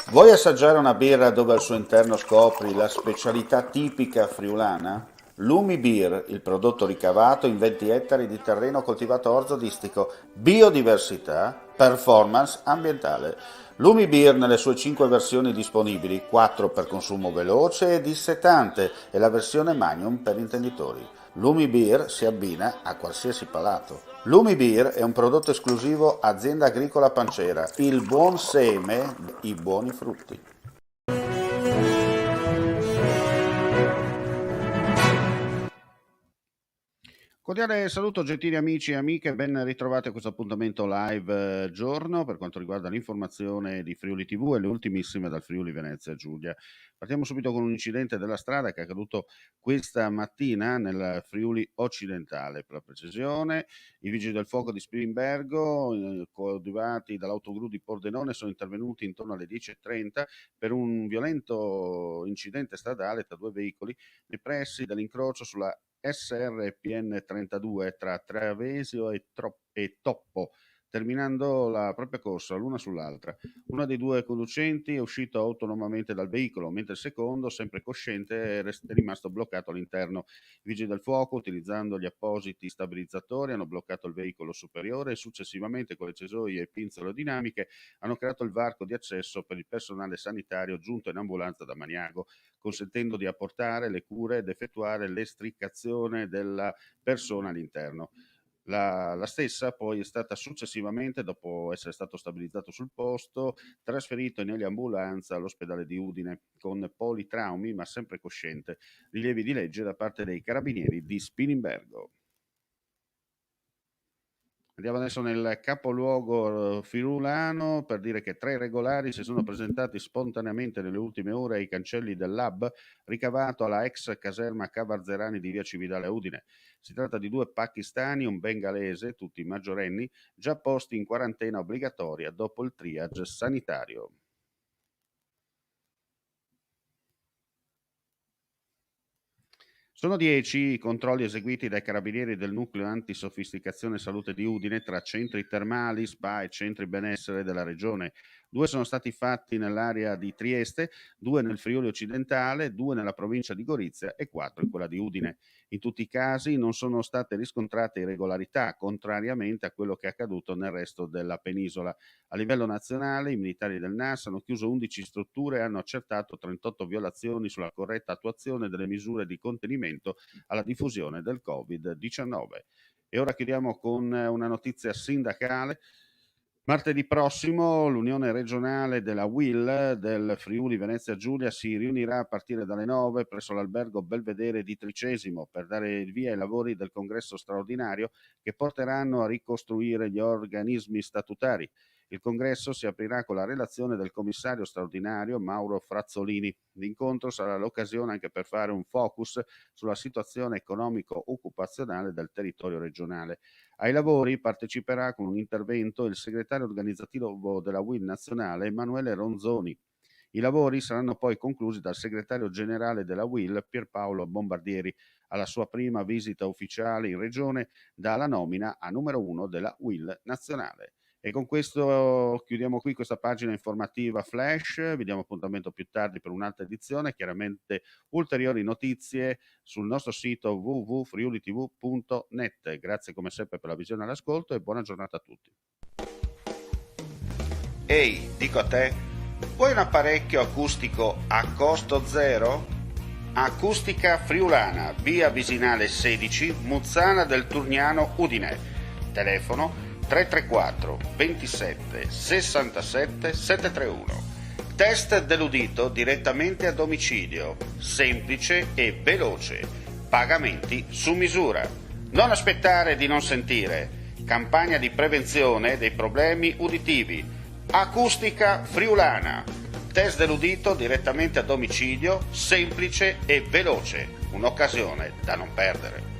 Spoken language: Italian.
Vuoi assaggiare una birra dove al suo interno scopri la specialità tipica friulana? Lumi Beer, il prodotto ricavato in 20 ettari di terreno coltivato orzodistico, biodiversità, performance ambientale. Lumi Beer nelle sue 5 versioni disponibili, 4 per consumo veloce e dissetante e la versione Magnum per intenditori. Lumi Beer si abbina a qualsiasi palato. Lumi Beer è un prodotto esclusivo Azienda Agricola Pancera, il buon seme, i buoni frutti. Cordiale saluto gentili amici e amiche, ben ritrovati a questo appuntamento live giorno per quanto riguarda l'informazione di Friuli TV e le ultimissime dal Friuli Venezia Giulia. Partiamo subito con un incidente della strada che è accaduto questa mattina nel Friuli occidentale. Per la precisione, i vigili del fuoco di Spilimbergo, coadiuvati dall'autogru di Pordenone, sono intervenuti intorno alle 10:30 per un violento incidente stradale tra due veicoli nei pressi dell'incrocio sulla SRPN 32 tra Travesio e Toppo, terminando la propria corsa l'una sull'altra. Uno dei due conducenti è uscito autonomamente dal veicolo, mentre il secondo, sempre cosciente, è rimasto bloccato all'interno. I vigili del fuoco, utilizzando gli appositi stabilizzatori, hanno bloccato il veicolo superiore e successivamente con le cesoie e pinze aerodinamiche hanno creato il varco di accesso per il personale sanitario giunto in ambulanza da Maniago, consentendo di apportare le cure ed effettuare l'estricazione della persona all'interno. La stessa poi è stata successivamente, dopo essere stato stabilizzato sul posto, trasferito in eliambulanza all'ospedale di Udine con politraumi ma sempre cosciente. Rilievi di legge da parte dei carabinieri di Spilimbergo. Andiamo adesso nel capoluogo friulano per dire che 3 irregolari si sono presentati spontaneamente nelle ultime ore ai cancelli del lab ricavato alla ex caserma Cavarzerani di via Cividale a Udine. Si tratta di 2 pakistani e un bengalese, tutti maggiorenni, già posti in quarantena obbligatoria dopo il triage sanitario. Sono 10 i controlli eseguiti dai carabinieri del nucleo antisofisticazione salute di Udine tra centri termali, spa e centri benessere della regione. 2 sono stati fatti nell'area di Trieste, 2 nel Friuli occidentale, 2 nella provincia di Gorizia e 4 in quella di Udine. In tutti i casi non sono state riscontrate irregolarità, contrariamente a quello che è accaduto nel resto della penisola. A livello nazionale, i militari del NAS hanno chiuso 11 strutture e hanno accertato 38 violazioni sulla corretta attuazione delle misure di contenimento alla diffusione del Covid-19. E ora chiudiamo con una notizia sindacale. Martedì prossimo l'Unione regionale della UIL del Friuli Venezia Giulia si riunirà a partire dalle 9 presso l'albergo Belvedere di Tricesimo per dare il via ai lavori del congresso straordinario che porteranno a ricostruire gli organismi statutari. Il congresso si aprirà con la relazione del commissario straordinario Mauro Frazzolini. L'incontro sarà l'occasione anche per fare un focus sulla situazione economico-occupazionale del territorio regionale. Ai lavori parteciperà con un intervento il segretario organizzativo della UIL nazionale Emanuele Ronzoni. I lavori saranno poi conclusi dal segretario generale della UIL Pierpaolo Bombardieri alla sua prima visita ufficiale in regione dalla nomina a numero 1 della UIL nazionale. E con questo chiudiamo qui questa pagina informativa flash, vi diamo appuntamento più tardi per un'altra edizione, chiaramente ulteriori notizie sul nostro sito www.friulitv.net. Grazie come sempre per la visione e l'ascolto e buona giornata a tutti. Ehi, dico a te, vuoi un apparecchio acustico a costo zero? Acustica Friulana, via Visinale 16, Muzzana del Turniano, Udine. Telefono 334 27 67 731. Test dell'udito direttamente a domicilio, semplice e veloce. Pagamenti su misura. Non aspettare di non sentire. Campagna di prevenzione dei problemi uditivi. Acustica Friulana. Test dell'udito direttamente a domicilio, semplice e veloce. Un'occasione da non perdere.